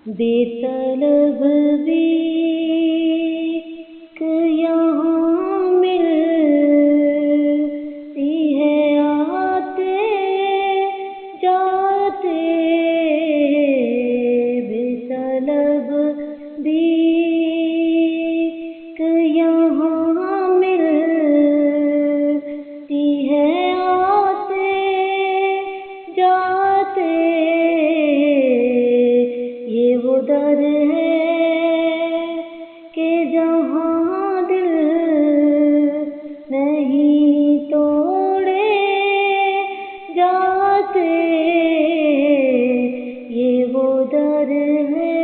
बेतलब भी यहाँ मिलती है, आते जाते बेतलब भी यहाँ मिलती है, आते जाते ये वो दर है कि जहाँ दिल नहीं तोड़े जाते, ये वो दर है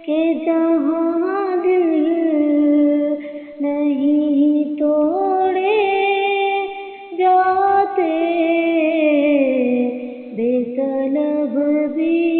कि जहाँ दिल नहीं तोड़े जाते बेतलब भी